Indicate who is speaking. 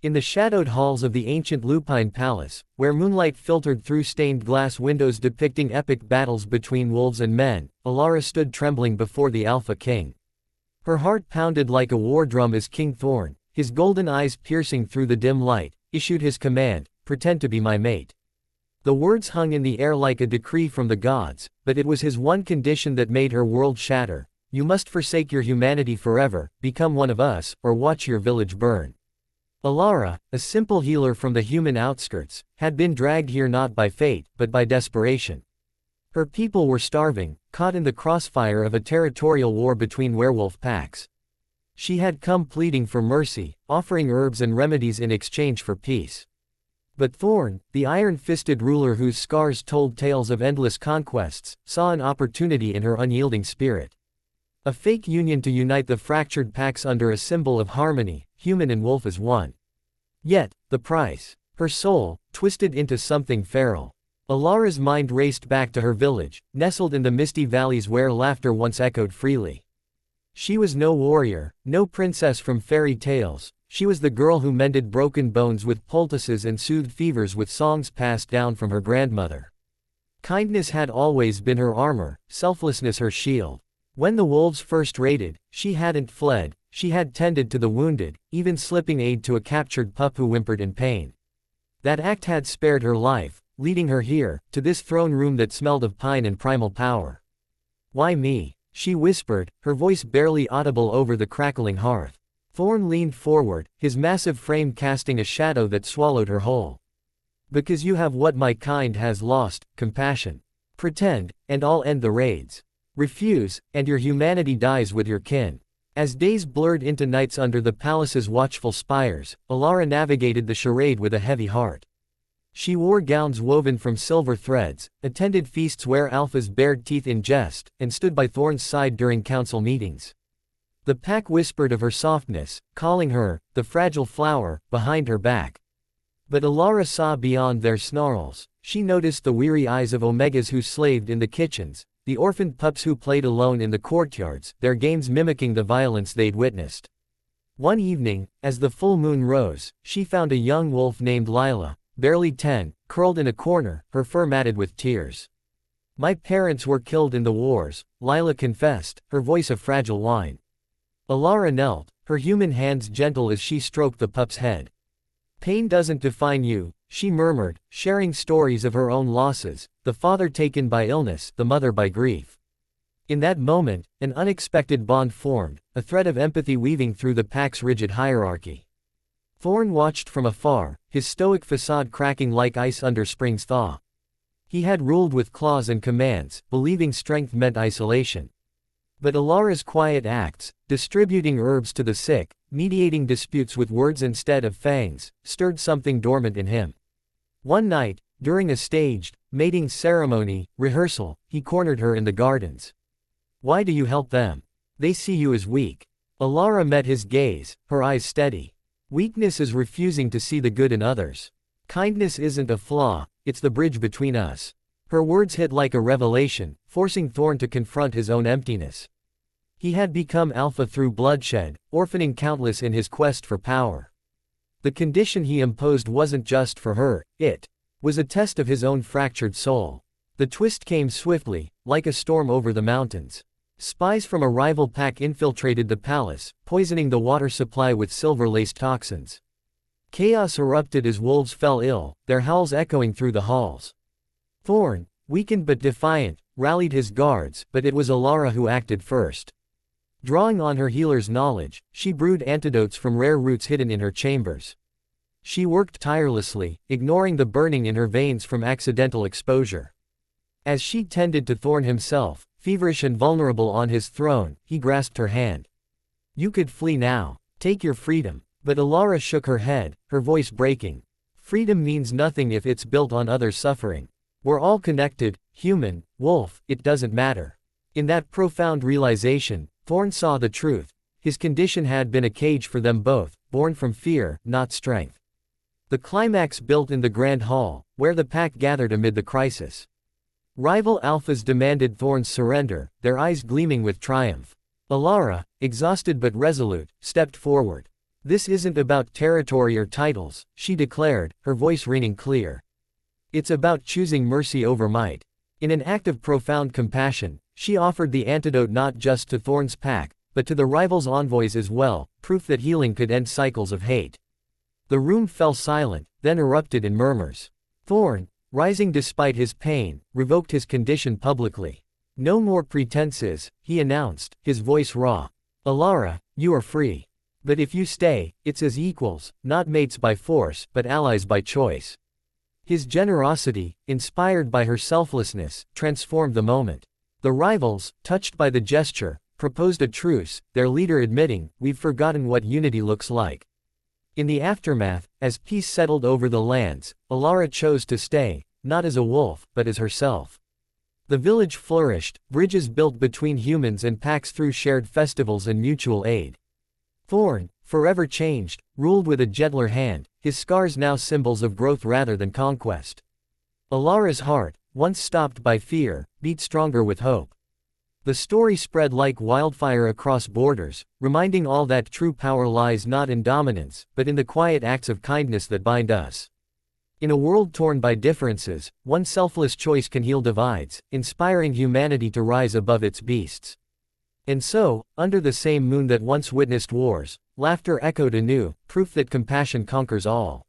Speaker 1: In the shadowed halls of the ancient Lupine Palace, where moonlight filtered through stained glass windows depicting epic battles between wolves and men, Alara stood trembling before the Alpha King. Her heart pounded like a war drum as King Thorn, his golden eyes piercing through the dim light, issued his command, "Pretend to be my mate." The words hung in the air like a decree from the gods, but it was his one condition that made her world shatter: "You must forsake your humanity forever, become one of us, or watch your village burn." Alara, a simple healer from the human outskirts, had been dragged here not by fate, but by desperation. Her people were starving, caught in the crossfire of a territorial war between werewolf packs. She had come pleading for mercy, offering herbs and remedies in exchange for peace. But Thorn, the iron-fisted ruler whose scars told tales of endless conquests, saw an opportunity in her unyielding spirit. A fake union to unite the fractured packs under a symbol of harmony, human and wolf as one. Yet, the price. Her soul, twisted into something feral. Alara's mind raced back to her village, nestled in the misty valleys where laughter once echoed freely. She was no warrior, no princess from fairy tales. She was the girl who mended broken bones with poultices and soothed fevers with songs passed down from her grandmother. Kindness had always been her armor, selflessness her shield. When the wolves first raided, she hadn't fled, she had tended to the wounded, even slipping aid to a captured pup who whimpered in pain. That act had spared her life, leading her here, to this throne room that smelled of pine and primal power. "Why me?" she whispered, her voice barely audible over the crackling hearth. Thorn leaned forward, his massive frame casting a shadow that swallowed her whole. "Because you have what my kind has lost, compassion. Pretend, and I'll end the raids. Refuse, and your humanity dies with your kin." As days blurred into nights under the palace's watchful spires, Alara navigated the charade with a heavy heart. She wore gowns woven from silver threads, attended feasts where alphas bared teeth in jest, and stood by Thorn's side during council meetings. The pack whispered of her softness, calling her, the fragile flower, behind her back. But Alara saw beyond their snarls. She noticed the weary eyes of omegas who slaved in the kitchens, the orphaned pups who played alone in the courtyards, their games mimicking the violence they'd witnessed. One evening, as the full moon rose, she found a young wolf named Lila, barely 10, curled in a corner, her fur matted with tears. "My parents were killed in the wars," Lila confessed, her voice a fragile whine. Alara knelt, her human hands gentle as she stroked the pup's head. "Pain doesn't define you," she murmured, sharing stories of her own losses, the father taken by illness, the mother by grief. In that moment, an unexpected bond formed, a thread of empathy weaving through the pack's rigid hierarchy. Thorn watched from afar, his stoic facade cracking like ice under spring's thaw. He had ruled with claws and commands, believing strength meant isolation. But Alara's quiet acts, distributing herbs to the sick, mediating disputes with words instead of fangs, stirred something dormant in him. One night, during a staged, mating ceremony, rehearsal, he cornered her in the gardens. "Why do you help them? They see you as weak." Alara met his gaze, her eyes steady. "Weakness is refusing to see the good in others. Kindness isn't a flaw, it's the bridge between us." Her words hit like a revelation, forcing Thorn to confront his own emptiness. He had become alpha through bloodshed, orphaning countless in his quest for power. The condition he imposed wasn't just for her, it was a test of his own fractured soul. The twist came swiftly, like a storm over the mountains. Spies from a rival pack infiltrated the palace, poisoning the water supply with silver-laced toxins. Chaos erupted as wolves fell ill, their howls echoing through the halls. Thorn, weakened but defiant, rallied his guards, but it was Alara who acted first. Drawing on her healer's knowledge, she brewed antidotes from rare roots hidden in her chambers. She worked tirelessly, ignoring the burning in her veins from accidental exposure. As she tended to Thorn himself, feverish and vulnerable on his throne, he grasped her hand. "You could flee now. Take your freedom." But Alara shook her head, her voice breaking. "Freedom means nothing if it's built on others' suffering. We're all connected, human, wolf, it doesn't matter." In that profound realization, Thorn saw the truth. His condition had been a cage for them both, born from fear, not strength. The climax built in the Grand Hall, where the pack gathered amid the crisis. Rival alphas demanded Thorn's surrender, their eyes gleaming with triumph. Alara, exhausted but resolute, stepped forward. This isn't about territory or titles, she declared, her voice ringing clear. It's about choosing mercy over might. In an act of profound compassion, she offered the antidote not just to Thorn's pack, but to the rival's envoys as well, proof that healing could end cycles of hate. The room fell silent, then erupted in murmurs. Thorn, rising despite his pain, revoked his condition publicly. No more pretenses, he announced, his voice raw. Alara, you are free. But if you stay, it's as equals, not mates by force, but allies by choice. His generosity, inspired by her selflessness, transformed the moment. The rivals, touched by the gesture, proposed a truce, their leader admitting, "We've forgotten what unity looks like." In the aftermath, as peace settled over the lands, Alara chose to stay, not as a wolf, but as herself. The village flourished, bridges built between humans and packs through shared festivals and mutual aid. Thorn, forever changed, ruled with a gentler hand, his scars now symbols of growth rather than conquest. Alara's heart, once stopped by fear, beat stronger with hope. The story spread like wildfire across borders, reminding all that true power lies not in dominance, but in the quiet acts of kindness that bind us. In a world torn by differences, one selfless choice can heal divides, inspiring humanity to rise above its beasts. And so, under the same moon that once witnessed wars, laughter echoed anew, proof that compassion conquers all.